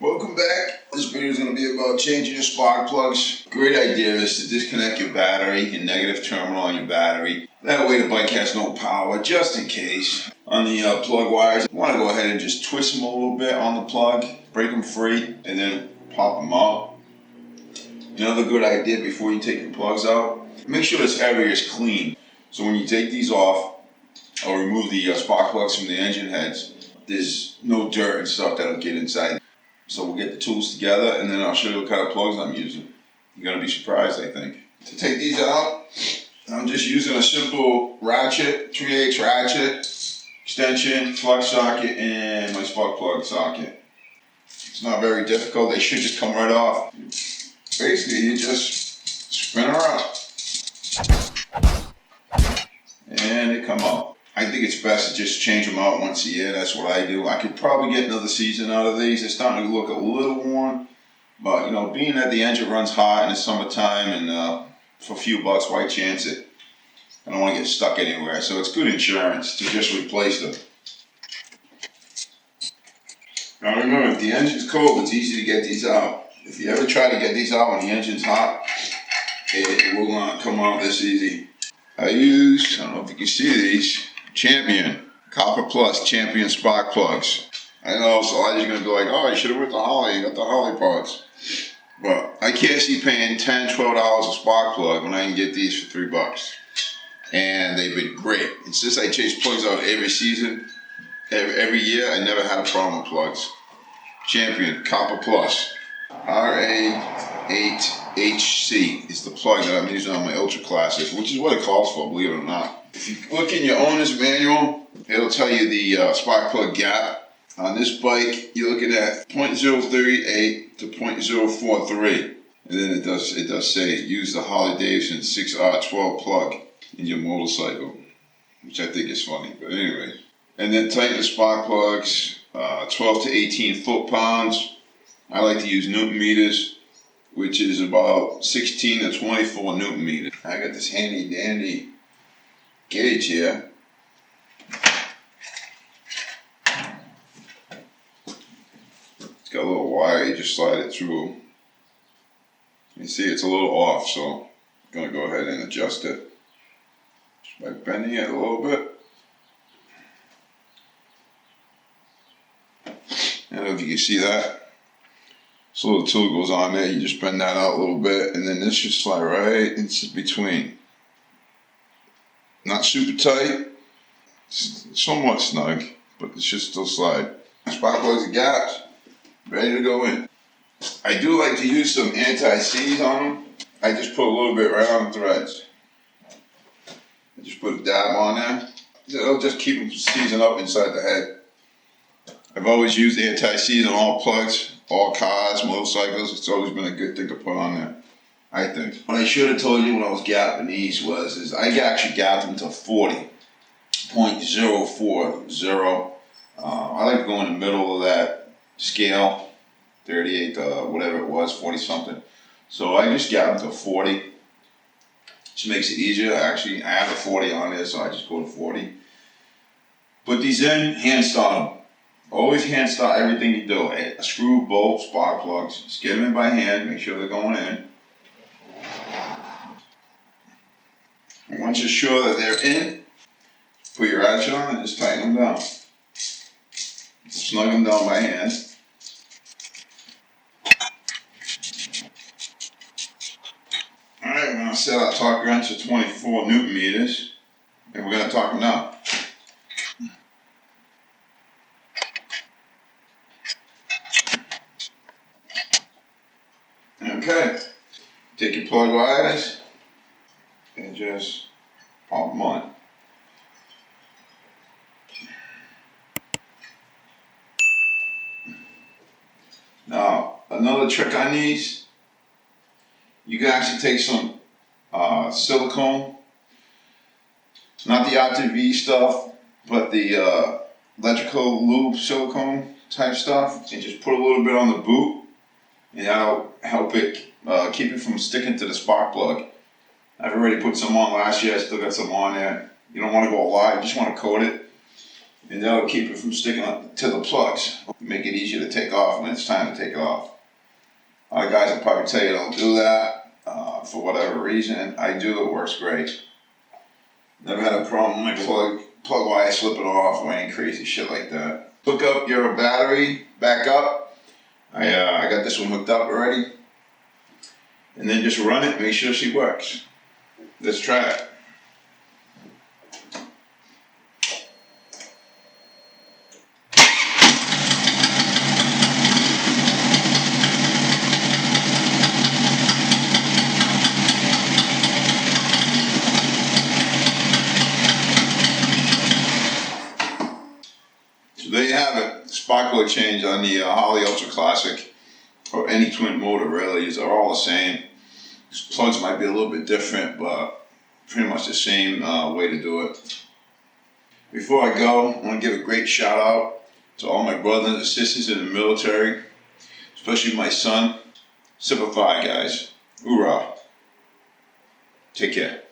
Welcome back. This video is going to be about changing your spark plugs. Great idea is to disconnect your battery, your negative terminal on your battery. That way the bike has no power, just in case. On the plug wires, you want to go ahead and just twist them a little bit on the plug, break them free, and then pop them out. Another good idea before you take your plugs out, make sure this area is clean. So when you take these off, or remove the spark plugs from the engine heads, there's no dirt and stuff that'll get inside. So we'll get the tools together and then I'll show you what kind of plugs I'm using. You're gonna be surprised, I think. To take these out, I'm just using a simple ratchet, 3/8 ratchet, extension, plug socket, and my spark plug socket. It's not very difficult, they should just come right off. Basically, you just spin her up. And they come out. I think it's best to just change them out once a year. That's what I do. I could probably get another season out of these. They're starting to look a little worn, but you know, being that the engine runs hot in the summertime and for a few bucks, why chance it? I don't want to get stuck anywhere, so it's good insurance to just replace them. Now remember, if the engine's cold, it's easy to get these out. If you ever try to get these out when the engine's hot, it will not come out this easy. I don't know if you can see these, Champion, Copper Plus, Champion spark plugs. I know, so I'm just going to go like, oh, you should have went to Holly, you got the Holly parts. But I can't see paying $10, $12 a spark plug when I can get these for $3. And they've been great. And since I change plugs out every season, every year, I never had a problem with plugs. Champion, Copper Plus, RA8HC is the plug that I'm using on my Ultra Classic, which is what it calls for, believe it or not. If you look in your owner's manual, it'll tell you the spark plug gap. On this bike, you're looking at 0.038 to 0.043. And then it does say use the Harley-Davidson 6R12 plug in your motorcycle, which I think is funny, but anyway. And then tighten the spark plugs, 12 to 18 foot-pounds. I like to use Newton meters, which is about 16 to 24 Newton meters. I got this handy dandy gauge here. It's got a little wire, you just slide it through. You see it's a little off, so I'm going to go ahead and adjust it just by bending it a little bit. I don't know if you can see that. This little tool goes on there, you just bend that out a little bit, and then this should slide right into between. Not super tight, it's somewhat snug, but it should still slide. Spark plugs and gaps, ready to go in. I do like to use some anti-seize on them. I just put a little bit right on the threads. I just put a dab on there. It'll just keep them seizing up inside the head. I've always used anti-seize on all plugs, all cars, motorcycles. It's always been a good thing to put on there, I think. What I should have told you when I was gapping these is I actually gapped them to 40.040. I like to go in the middle of that scale, 38, whatever it was, 40 something. So I just gapped them to 40. Just makes it easier. Actually, I have a 40 on there, so I just go to 40. Put these in, hand start them. Always hand start everything you do. A screw, bolt, spark plugs. Just get them in by hand, make sure they're going in. And once you're sure that they're in, put your ratchet on and just tighten them down. Snug them down by hand. Alright, we're going to set our torque wrench to 24 Newton meters. And we're going to torque them down. Okay, take your plug wires and just pop them on. Now, another trick on these, you can actually take some silicone, not the RTV stuff, but the electrical lube silicone type stuff, and just put a little bit on the boot. And that'll help it keep it from sticking to the spark plug. I've already put some on last year, I still got some on there. You don't want to go a lot, you just want to coat it. and that'll keep it from sticking up to the plugs. Make it easier to take off when it's time to take it off. A lot of guys will probably tell you don't do that for whatever reason. I do, it works great. Never had a problem with my plug wire slipping off or any crazy shit like that. Hook up your battery back up. I got this one hooked up already. And then just run it, make sure she works. Let's try it. So there you have it. Spark plug change on the Holley Ultra Classic, or any twin motor really, are all the same. Plugs might be a little bit different, but pretty much the same way to do it. Before I go, I want to give a great shout out to all my brothers and sisters in the military, especially my son. Semper Fi, guys. Hoorah. Take care.